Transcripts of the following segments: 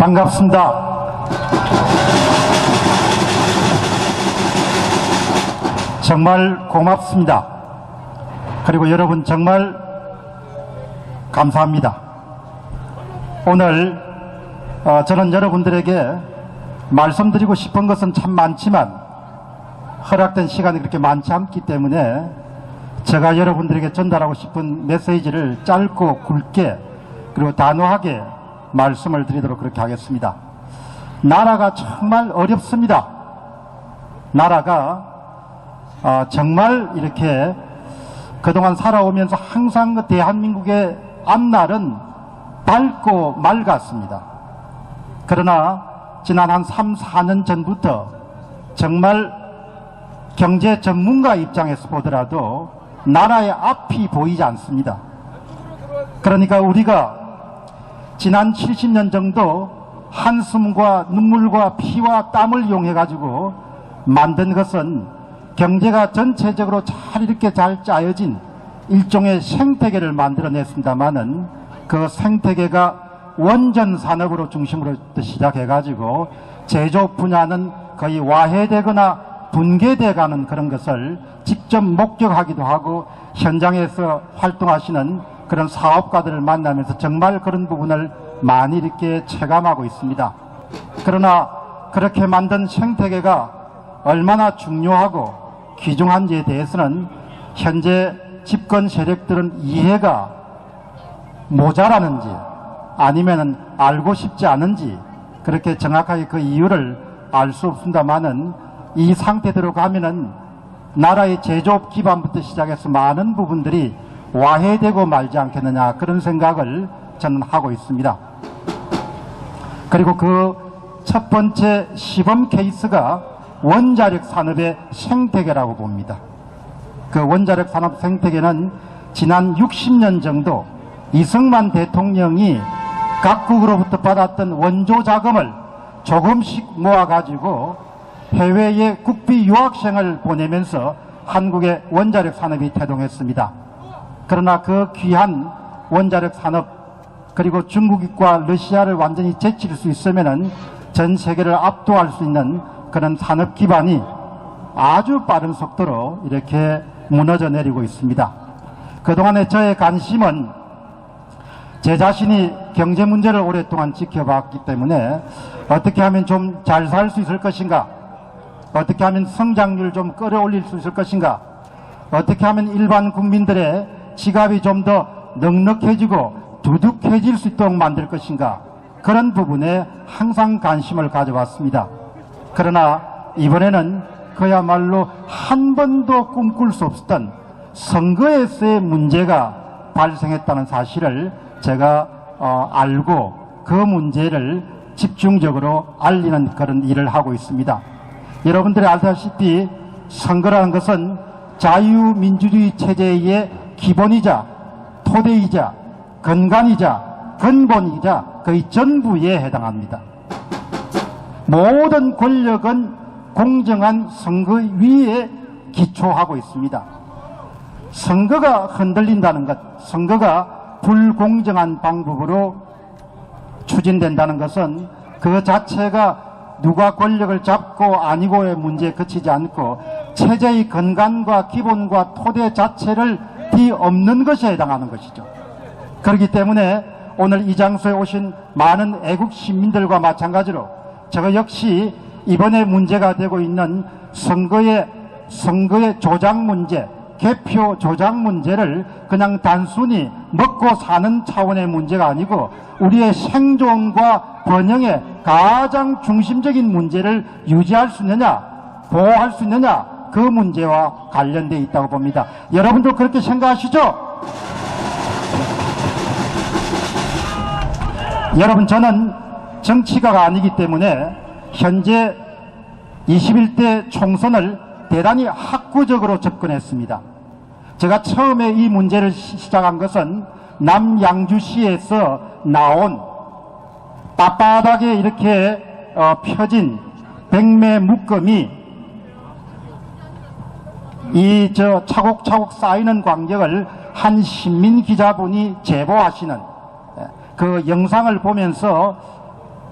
반갑습니다. 정말 고맙습니다. 그리고 여러분 정말 감사합니다. 오늘 저는 여러분들에게 말씀드리고 싶은 것은 참 많지만 허락된 시간이 그렇게 많지 않기 때문에 제가 여러분들에게 전달하고 싶은 메시지를 짧고 굵게 그리고 단호하게 말씀을 드리도록 그렇게 하겠습니다. 나라가 정말 어렵습니다. 나라가 정말 이렇게 그동안 살아오면서 항상 그 대한민국의 앞날은 밝고 맑았습니다. 그러나 지난 한 3, 4년 전부터 정말 경제 전문가 입장에서 보더라도 나라의 앞이 보이지 않습니다. 그러니까 우리가 지난 70년 정도 한숨과 눈물과 피와 땀을 이용해 가지고 만든 것은 경제가 전체적으로 잘 이렇게 잘 짜여진 일종의 생태계를 만들어냈습니다마는 그 생태계가 원전 산업으로 중심으로 시작해 가지고 제조업 분야는 거의 와해되거나 붕괴돼가는 그런 것을 직접 목격하기도 하고 현장에서 활동하시는 그런 사업가들을 만나면서 정말 그런 부분을 많이 이렇게 체감하고 있습니다. 그러나 그렇게 만든 생태계가 얼마나 중요하고 귀중한지에 대해서는 현재 집권 세력들은 이해가 모자라는지 아니면 알고 싶지 않은지 그렇게 정확하게 그 이유를 알 수 없습니다만은 이 상태대로 가면은 나라의 제조업 기반부터 시작해서 많은 부분들이 와해되고 말지 않겠느냐 그런 생각을 저는 하고 있습니다. 그리고 그 첫 번째 시범 케이스가 원자력 산업의 생태계라고 봅니다. 그 원자력 산업 생태계는 지난 60년 정도 이승만 대통령이 각국으로부터 받았던 원조 자금을 조금씩 모아가지고 해외에 국비 유학생을 보내면서 한국의 원자력 산업이 태동했습니다. 그러나 그 귀한 원자력 산업 그리고 중국과 러시아를 완전히 제칠 수 있으면은 전 세계를 압도할 수 있는 그런 산업 기반이 아주 빠른 속도로 이렇게 무너져 내리고 있습니다. 그동안의 저의 관심은 제 자신이 경제 문제를 오랫동안 지켜봤기 때문에 어떻게 하면 좀 잘 살 수 있을 것인가, 어떻게 하면 성장률 좀 끌어올릴 수 있을 것인가, 어떻게 하면 일반 국민들의 지갑이 좀 더 넉넉해지고 두둑해질 수 있도록 만들 것인가, 그런 부분에 항상 관심을 가져왔습니다. 그러나 이번에는 그야말로 한 번도 꿈꿀 수 없었던 선거에서의 문제가 발생했다는 사실을 제가 알고 그 문제를 집중적으로 알리는 그런 일을 하고 있습니다. 여러분들이 알다시피 선거라는 것은 자유민주주의 체제의 기본이자 토대이자 근간이자 근본이자 거의 전부에 해당합니다. 모든 권력은 공정한 선거 위에 기초하고 있습니다. 선거가 흔들린다는 것, 선거가 불공정한 방법으로 추진된다는 것은 그 자체가 누가 권력을 잡고 아니고의 문제에 그치지 않고 체제의 근간과 기본과 토대 자체를 뒤엎는 것에 해당하는 것이죠. 그렇기 때문에 오늘 이 장소에 오신 많은 애국 시민들과 마찬가지로 저 역시 이번에 문제가 되고 있는 선거의 조작 문제, 개표 조작 문제를 그냥 단순히 먹고 사는 차원의 문제가 아니고 우리의 생존과 번영의 가장 중심적인 문제를 유지할 수 있느냐, 보호할 수 있느냐, 그 문제와 관련되어 있다고 봅니다. 여러분도 그렇게 생각하시죠? 여러분, 저는 정치가가 아니기 때문에 현재 21대 총선을 대단히 학구적으로 접근했습니다. 제가 처음에 이 문제를 시작한 것은 남양주시에서 나온 빳빳하게 이렇게 펴진 백매 묶음이 이 차곡차곡 쌓이는 광경을 한 신민 기자분이 제보하시는 그 영상을 보면서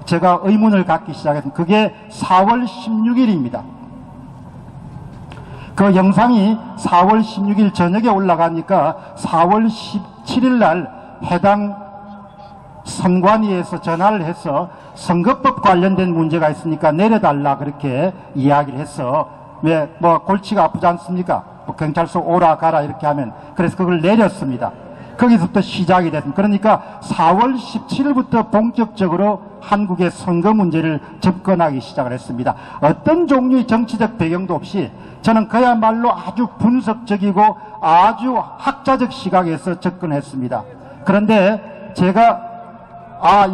제가 의문을 갖기 시작했습니다. 그게 4월 16일입니다. 그 영상이 4월 16일 저녁에 올라가니까 4월 17일 날 해당 선관위에서 전화를 해서 선거법 관련된 문제가 있으니까 내려달라 그렇게 이야기를 해서, 왜 뭐 골치가 아프지 않습니까? 뭐 경찰서 오라 가라 이렇게 하면, 그래서 그걸 내렸습니다. 거기서부터 시작이 됐습니다. 그러니까 4월 17일부터 본격적으로 한국의 선거 문제를 접근하기 시작을 했습니다. 어떤 종류의 정치적 배경도 없이 저는 그야말로 아주 분석적이고 아주 학자적 시각에서 접근했습니다. 그런데 제가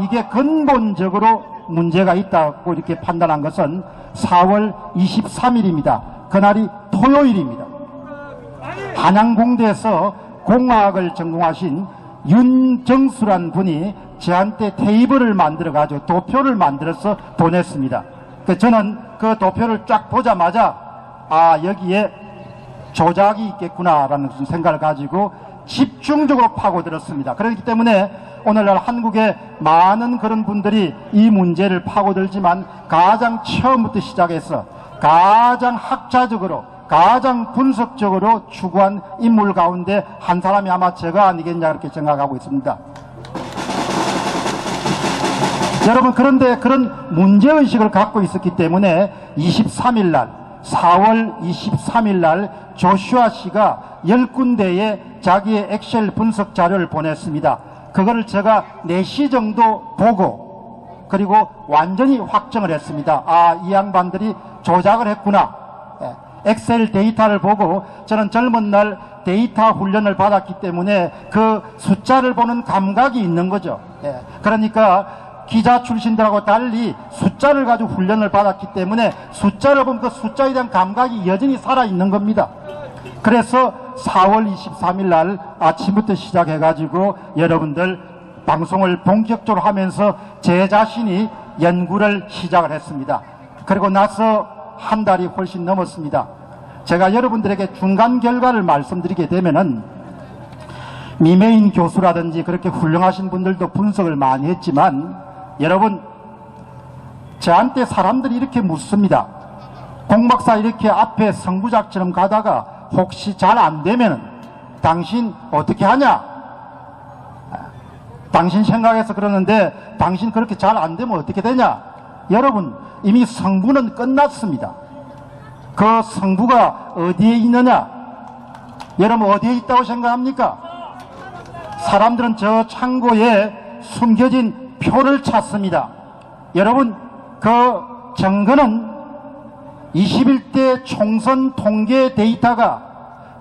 이게 근본적으로 문제가 있다고 이렇게 판단한 것은 4월 23일입니다. 그날이 토요일입니다. 한양공대에서 공학을 전공하신 윤정수란 분이 저한테 테이블을 만들어 가지고 도표를 만들어서 보냈습니다. 저는 그 도표를 쫙 보자마자 여기에 조작이 있겠구나라는 생각을 가지고 집중적으로 파고들었습니다. 그렇기 때문에 오늘날 한국의 많은 그런 분들이 이 문제를 파고들지만 가장 처음부터 시작해서 가장 학자적으로 가장 분석적으로 추구한 인물 가운데 한 사람이 아마 제가 아니겠냐 그렇게 생각하고 있습니다. 여러분, 그런데 그런 문제의식을 갖고 있었기 때문에 23일 날 4월 23일 날 조슈아 씨가 10군데에 자기의 엑셀 분석 자료를 보냈습니다. 그거를 제가 4시 정도 보고 그리고 완전히 확정을 했습니다. 이 양반들이 조작을 했구나. 엑셀 데이터를 보고 저는 젊은 날 데이터 훈련을 받았기 때문에 그 숫자를 보는 감각이 있는 거죠. 그러니까 기자 출신들하고 달리 숫자를 가지고 훈련을 받았기 때문에 숫자를 보면 그 숫자에 대한 감각이 여전히 살아있는 겁니다. 그래서 4월 23일 날 아침부터 시작해가지고 여러분들 방송을 본격적으로 하면서 제 자신이 연구를 시작을 했습니다. 그리고 나서 한 달이 훨씬 넘었습니다. 제가 여러분들에게 중간 결과를 말씀드리게 되면은 미메인 교수라든지 그렇게 훌륭하신 분들도 분석을 많이 했지만 여러분, 저한테 사람들이 이렇게 묻습니다. 공박사 이렇게 앞에 선구작처럼 가다가 혹시 잘 안 되면 당신 어떻게 하냐? 당신 생각해서 그러는데 당신 그렇게 잘 안 되면 어떻게 되냐? 여러분, 이미 성부는 끝났습니다. 그 성부가 어디에 있느냐? 여러분, 어디에 있다고 생각합니까? 사람들은 저 창고에 숨겨진 표를 찾습니다. 여러분, 그 증거는 21대 총선 통계 데이터가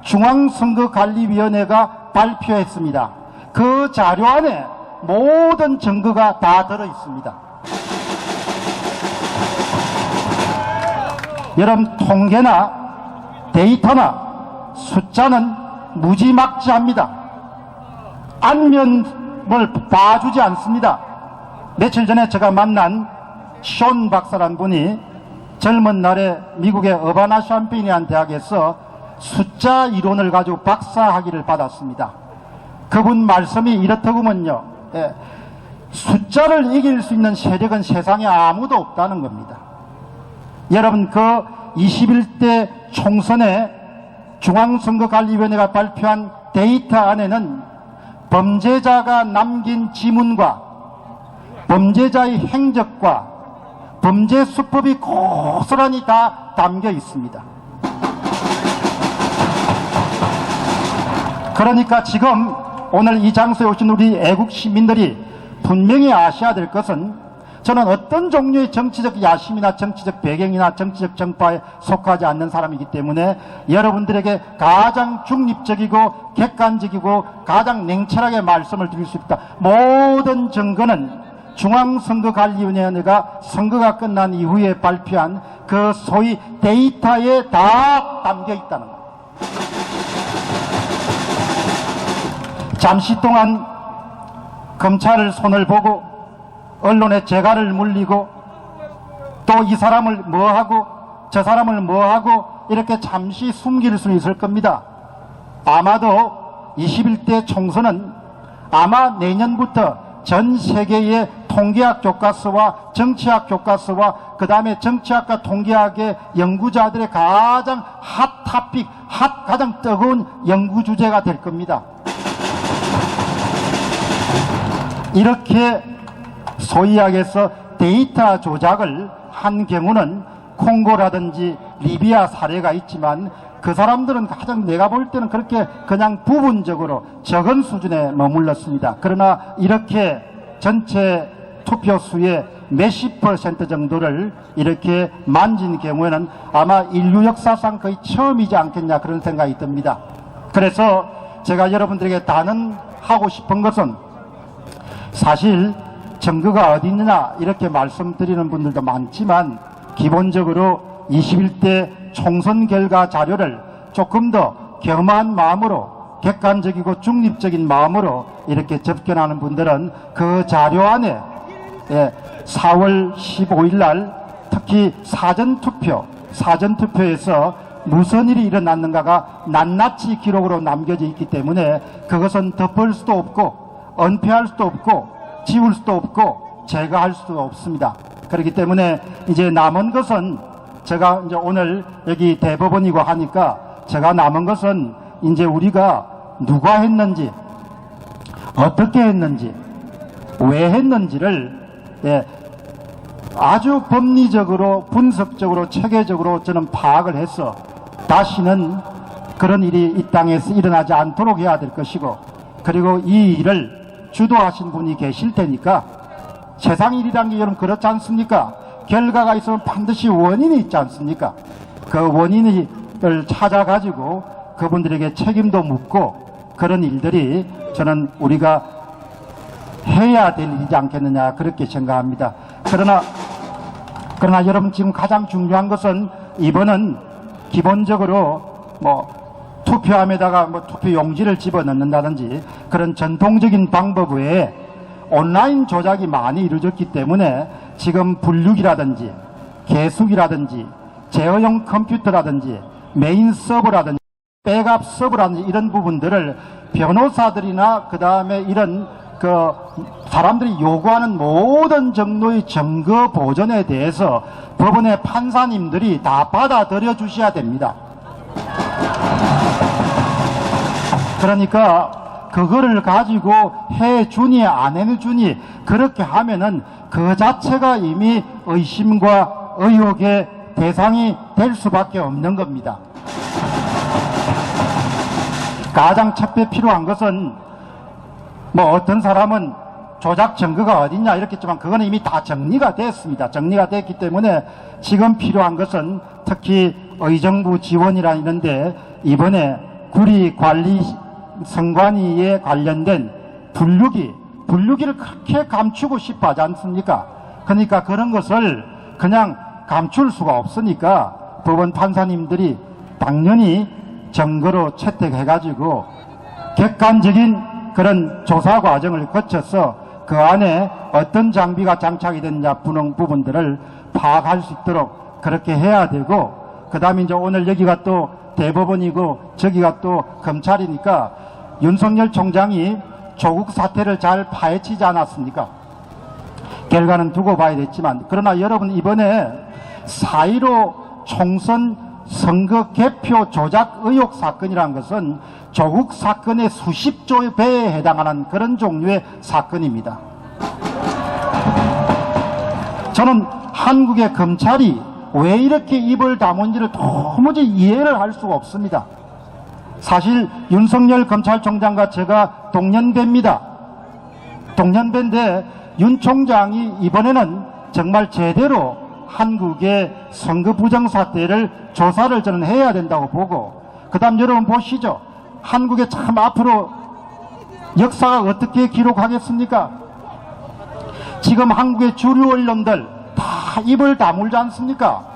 중앙선거관리위원회가 발표했습니다. 그 자료 안에 모든 증거가 다 들어 있습니다. 여러분, 통계나 데이터나 숫자는 무지막지합니다. 안면을 봐주지 않습니다. 며칠 전에 제가 만난 숀 박사란 분이 젊은 날에 미국의 어바나 샴페니안 대학에서 숫자 이론을 가지고 박사학위를 받았습니다. 그분 말씀이 이렇더구먼요. 숫자를 이길 수 있는 세력은 세상에 아무도 없다는 겁니다. 여러분, 그 21대 총선에 중앙선거관리위원회가 발표한 데이터 안에는 범죄자가 남긴 지문과 범죄자의 행적과 범죄 수법이 고스란히 다 담겨 있습니다. 그러니까 지금 오늘 이 장소에 오신 우리 애국 시민들이 분명히 아셔야 될 것은, 저는 어떤 종류의 정치적 야심이나 정치적 배경이나 정치적 정파에 속하지 않는 사람이기 때문에 여러분들에게 가장 중립적이고 객관적이고 가장 냉철하게 말씀을 드릴 수 있다. 모든 증거는 중앙선거관리위원회가 선거가 끝난 이후에 발표한 그 소위 데이터에 다 담겨 있다는 것. 잠시 동안 검찰을 손을 보고 언론에 재갈을 물리고 또 이 사람을 뭐하고 저 사람을 뭐하고 이렇게 잠시 숨길 수 있을 겁니다. 아마도 21대 총선은 아마 내년부터 전 세계의 통계학 교과서와 정치학 교과서와 그 다음에 정치학과 통계학의 연구자들의 가장 핫 토픽, 가장 뜨거운 연구 주제가 될 겁니다. 이렇게 소위 약해서 데이터 조작을 한 경우는 콩고라든지 리비아 사례가 있지만 그 사람들은 가장 내가 볼 때는 그렇게 그냥 부분적으로 적은 수준에 머물렀습니다. 그러나 이렇게 전체 투표수의 몇십 % 정도를 이렇게 만진 경우에는 아마 인류 역사상 거의 처음이지 않겠냐 그런 생각이 듭니다. 그래서 제가 여러분들에게 단언하고 싶은 것은 사실 증거가 어디 있느냐 이렇게 말씀드리는 분들도 많지만 기본적으로 21대 총선 결과 자료를 조금 더 겸한 마음으로 객관적이고 중립적인 마음으로 이렇게 접견하는 분들은 그 자료 안에 4월 15일 날 특히 사전투표에서 무슨 일이 일어났는가가 낱낱이 기록으로 남겨져 있기 때문에 그것은 덮을 수도 없고 은폐할 수도 없고 지울 수도 없고 제거할 수도 없습니다. 그렇기 때문에 이제 남은 것은 제가 이제 오늘 여기 대법원이고 하니까 제가 남은 것은 이제 우리가 누가 했는지 어떻게 했는지 왜 했는지를 아주 법리적으로 분석적으로 체계적으로 저는 파악을 해서 다시는 그런 일이 이 땅에서 일어나지 않도록 해야 될 것이고 그리고 이 일을 주도하신 분이 계실 테니까 세상 일이란 게 여러분 그렇지 않습니까? 결과가 있으면 반드시 원인이 있지 않습니까? 그 원인을 찾아가지고 그분들에게 책임도 묻고 그런 일들이 저는 우리가 해야 될 일이지 않겠느냐 그렇게 생각합니다. 그러나 여러분 지금 가장 중요한 것은 이번은 기본적으로 투표함에다가 투표 용지를 집어넣는다든지 그런 전통적인 방법 외에 온라인 조작이 많이 이루어졌기 때문에 지금 분류기라든지 계수기라든지 제어용 컴퓨터라든지 메인 서버라든지 백업 서버라든지 이런 부분들을 변호사들이나 그 다음에 이런 사람들이 요구하는 모든 정도의 증거 보존에 대해서 법원의 판사님들이 다 받아들여 주셔야 됩니다. 그러니까 그거를 가지고 해주니 안 해주니 그렇게 하면은 그 자체가 이미 의심과 의혹의 대상이 될 수밖에 없는 겁니다. 가장 첫째 필요한 것은 어떤 사람은 조작 증거가 어딨냐 이렇게 했지만 그거는 이미 다 정리가 됐습니다. 정리가 됐기 때문에 지금 필요한 것은 특히 의정부 지원이라 있는데 이번에 구리관리 선관위에 관련된 분류기를 그렇게 감추고 싶어 하지 않습니까? 그러니까 그런 것을 그냥 감출 수가 없으니까 법원 판사님들이 당연히 증거로 채택해가지고 객관적인 그런 조사 과정을 거쳐서 그 안에 어떤 장비가 장착이 됐냐 부분들을 파악할 수 있도록 그렇게 해야 되고 그 다음에 이제 오늘 여기가 또 대법원이고 저기가 또 검찰이니까 윤석열 총장이 조국 사태를 잘 파헤치지 않았습니까? 결과는 두고 봐야 됐지만 그러나 여러분 이번에 4.15 총선 선거 개표 조작 의혹 사건이라는 것은 조국 사건의 수십조 배에 해당하는 그런 종류의 사건입니다. 저는 한국의 검찰이 왜 이렇게 입을 다문지를 도무지 이해를 할 수가 없습니다. 사실 윤석열 검찰총장과 제가 동년배입니다. 동년배인데 윤 총장이 이번에는 정말 제대로 한국의 선거 부정 사태를 조사를 저는 해야 된다고 보고 그 다음 여러분 보시죠. 한국에 참 앞으로 역사가 어떻게 기록하겠습니까? 지금 한국의 주류 언론들 다 입을 다물지 않습니까?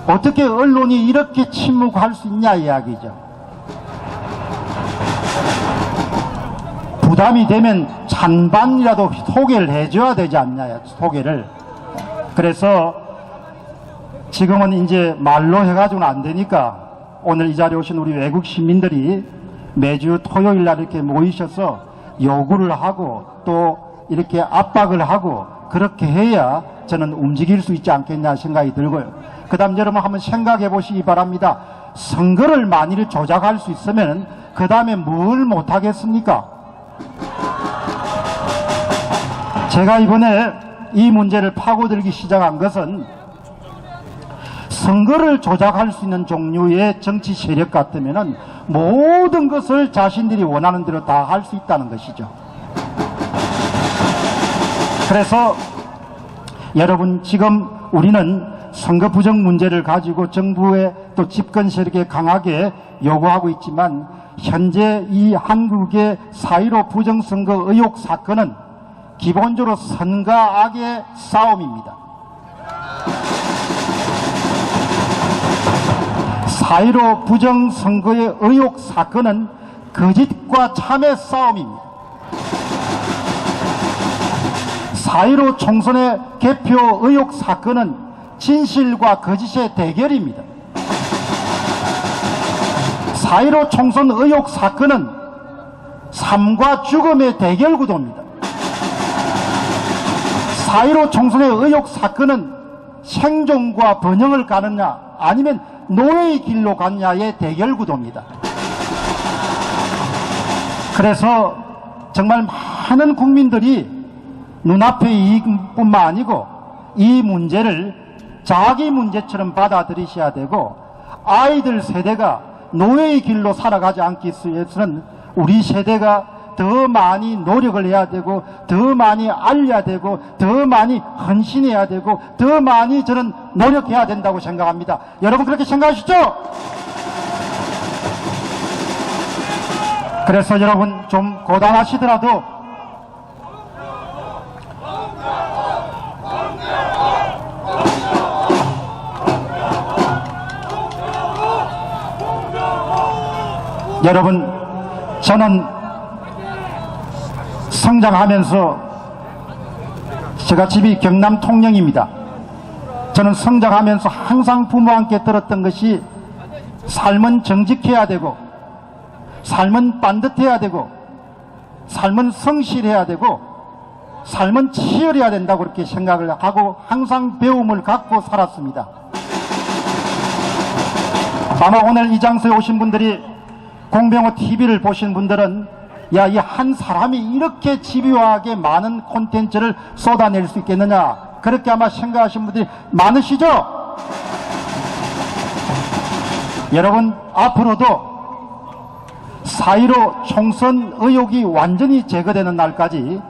어떻게 언론이 이렇게 침묵할 수 있냐 이야기죠. 부담이 되면 찬반이라도 소개를 해줘야 되지 않냐 소개를. 그래서 지금은 이제 말로 해가지고는 안 되니까 오늘 이 자리에 오신 우리 외국 시민들이 매주 토요일 날 이렇게 모이셔서 요구를 하고 또 이렇게 압박을 하고 그렇게 해야 저는 움직일 수 있지 않겠냐 생각이 들고요. 그 다음 여러분 한번 생각해 보시기 바랍니다. 선거를 만일 조작할 수 있으면 그 다음에 뭘 못하겠습니까? 제가 이번에 이 문제를 파고들기 시작한 것은 선거를 조작할 수 있는 종류의 정치 세력 같으면 모든 것을 자신들이 원하는 대로 다 할 수 있다는 것이죠. 그래서 여러분 지금 우리는 선거 부정 문제를 가지고 정부의 또 집권 세력에 강하게 요구하고 있지만 현재 이 한국의 4.15 부정선거 의혹 사건은 기본적으로 선과 악의 싸움입니다. 4.15 부정선거의 의혹 사건은 거짓과 참의 싸움입니다. 4.15 총선의 개표 의혹 사건은 진실과 거짓의 대결입니다. 4.15 총선 의혹 사건은 삶과 죽음의 대결 구도입니다. 4.15 총선의 의혹 사건은 생존과 번영을 가느냐 아니면 노예의 길로 갔냐의 대결 구도입니다. 그래서 정말 많은 국민들이 눈앞의 이익뿐만 아니고 이 문제를 자기 문제처럼 받아들이셔야 되고 아이들 세대가 노예의 길로 살아가지 않기 위해서는 우리 세대가 더 많이 노력을 해야 되고 더 많이 알려야 되고 더 많이 헌신해야 되고 더 많이 저는 노력해야 된다고 생각합니다. 여러분 그렇게 생각하시죠? 그래서 여러분 좀 고단하시더라도 여러분 저는 성장하면서 제가 집이 경남 통영입니다. 저는 성장하면서 항상 부모와 함께 들었던 것이 삶은 정직해야 되고 삶은 반듯해야 되고 삶은 성실해야 되고 삶은 치열해야 된다고 그렇게 생각을 하고 항상 배움을 갖고 살았습니다. 아마 오늘 이 장소에 오신 분들이 공병호 TV를 보신 분들은 야, 이 한 사람이 이렇게 집요하게 많은 콘텐츠를 쏟아낼 수 있겠느냐 그렇게 아마 생각하신 분들이 많으시죠? 여러분 앞으로도 4.15 총선 의혹이 완전히 제거되는 날까지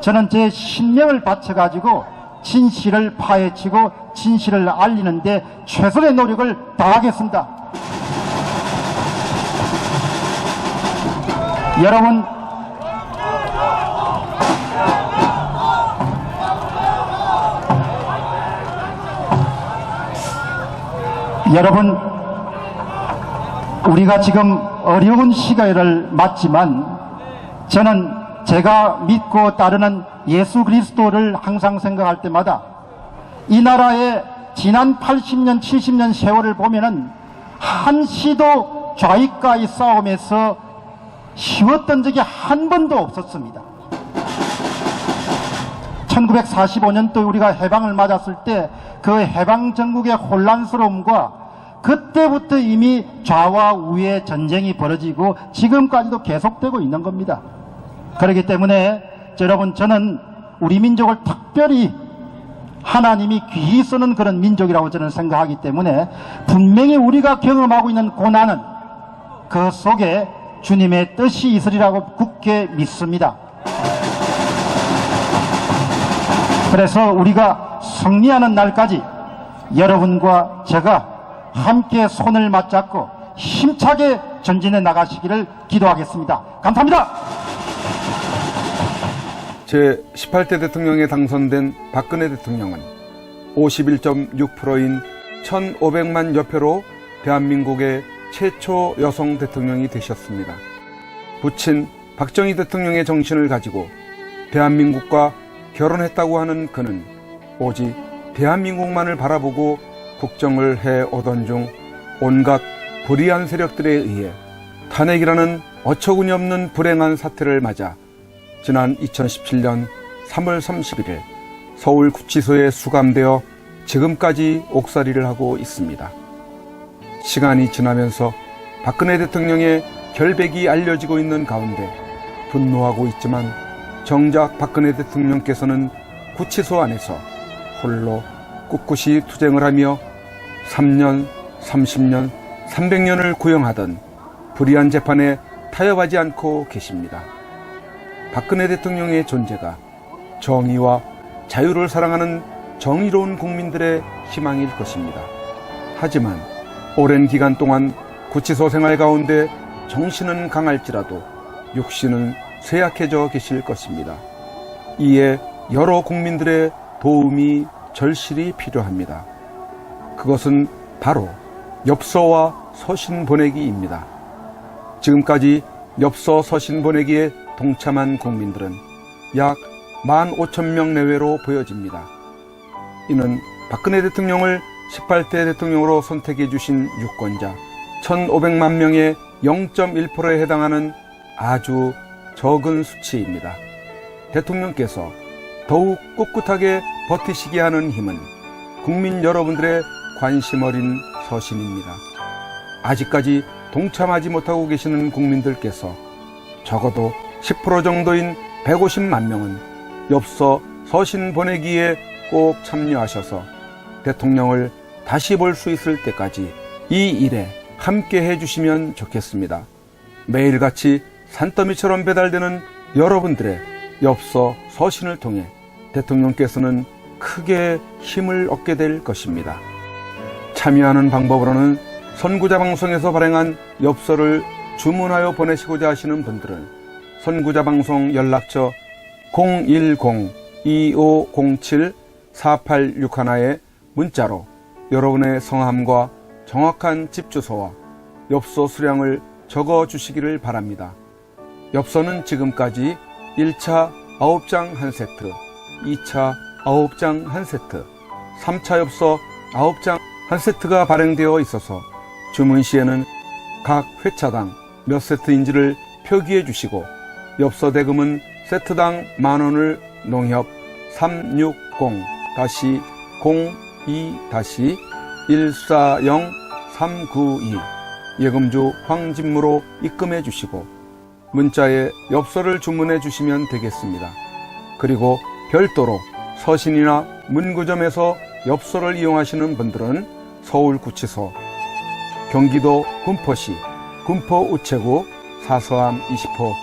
저는 제 신명을 바쳐가지고 진실을 파헤치고 진실을 알리는 데 최선의 노력을 다하겠습니다. 여러분 우리가 지금 어려운 시기를 맞지만 저는 제가 믿고 따르는 예수 그리스도를 항상 생각할 때마다 이 나라의 지난 80년 70년 세월을 보면은 한시도 좌익과의 싸움에서 쉬웠던 적이 한 번도 없었습니다. 1945년도 우리가 해방을 맞았을 때 그 해방 전국의 혼란스러움과 그때부터 이미 좌와 우의 전쟁이 벌어지고 지금까지도 계속되고 있는 겁니다. 그렇기 때문에 여러분 저는 우리 민족을 특별히 하나님이 귀히 쓰는 그런 민족이라고 저는 생각하기 때문에 분명히 우리가 경험하고 있는 고난은 그 속에 주님의 뜻이 있으리라고 굳게 믿습니다. 그래서 우리가 승리하는 날까지 여러분과 제가 함께 손을 맞잡고 힘차게 전진해 나가시기를 기도하겠습니다. 감사합니다. 제18대 대통령에 당선된 박근혜 대통령은 51.6%인 1,500만 여표로 대한민국의 최초 여성 대통령이 되셨습니다. 부친 박정희 대통령의 정신을 가지고 대한민국과 결혼했다고 하는 그는 오직 대한민국만을 바라보고 국정을 해오던 중 온갖 불의한 세력들에 의해 탄핵이라는 어처구니 없는 불행한 사태를 맞아 지난 2017년 3월 31일 서울 구치소에 수감되어 지금까지 옥살이를 하고 있습니다. 시간이 지나면서 박근혜 대통령의 결백이 알려지고 있는 가운데 분노하고 있지만 정작 박근혜 대통령께서는 구치소 안에서 홀로 꿋꿋이 투쟁을 하며 3년, 30년, 300년을 구형하던 불의한 재판에 타협하지 않고 계십니다. 박근혜 대통령의 존재가 정의와 자유를 사랑하는 정의로운 국민들의 희망일 것입니다. 하지만 오랜 기간 동안 구치소 생활 가운데 정신은 강할지라도 육신은 쇠약해져 계실 것입니다. 이에 여러 국민들의 도움이 절실히 필요합니다. 그것은 바로 엽서와 서신 보내기입니다. 지금까지 엽서 서신 보내기에 동참한 국민들은 약 15,000명 내외로 보여집니다. 이는 박근혜 대통령을 18대 대통령으로 선택해 주신 유권자 1,500만 명의 0.1%에 해당하는 아주 적은 수치입니다. 대통령께서 더욱 꿋꿋하게 버티시게 하는 힘은 국민 여러분들의 관심 어린 서신입니다. 아직까지 동참하지 못하고 계시는 국민들께서 적어도 10% 정도인 150만 명은 엽서 서신 보내기에 꼭 참여하셔서 대통령을 다시 볼 수 있을 때까지 이 일에 함께 해주시면 좋겠습니다. 매일같이 산더미처럼 배달되는 여러분들의 엽서 서신을 통해 대통령께서는 크게 힘을 얻게 될 것입니다. 참여하는 방법으로는 선구자 방송에서 발행한 엽서를 주문하여 보내시고자 하시는 분들은 선구자 방송 연락처 010-2507-4861에 문자로 여러분의 성함과 정확한 집 주소와 엽서 수량을 적어 주시기를 바랍니다. 엽서는 지금까지 1차 9장 1세트, 2차 9장 1세트, 3차 엽서 9장 1세트가 발행되어 있어서 주문 시에는 각 회차당 몇 세트인지를 표기해 주시고 엽서 대금은 세트당 10,000원을 농협 360-02-140-392 예금주 황진무로 입금해 주시고 문자에 엽서를 주문해 주시면 되겠습니다. 그리고 별도로 서신이나 문구점에서 엽서를 이용하시는 분들은 서울구치소, 경기도 군포시 군포우체구 사서함 20호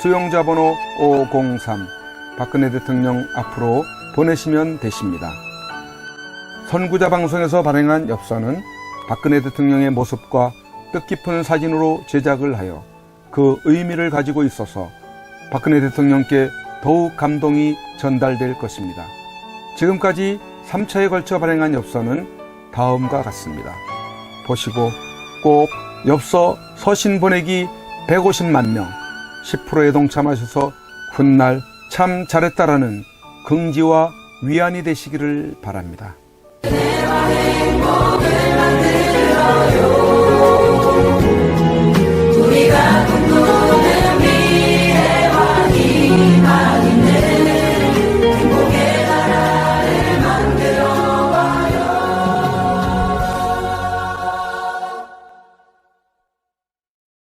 수용자 번호 503 박근혜 대통령 앞으로 보내시면 되십니다. 선구자 방송에서 발행한 엽서는 박근혜 대통령의 모습과 뜻깊은 사진으로 제작을 하여 그 의미를 가지고 있어서 박근혜 대통령께 더욱 감동이 전달될 것입니다. 지금까지 3차에 걸쳐 발행한 엽서는 다음과 같습니다. 보시고 꼭 엽서 서신 보내기 150만 명 10%에 동참하셔서 훗날 참 잘했다라는 긍지와 위안이 되시기를 바랍니다. 우리가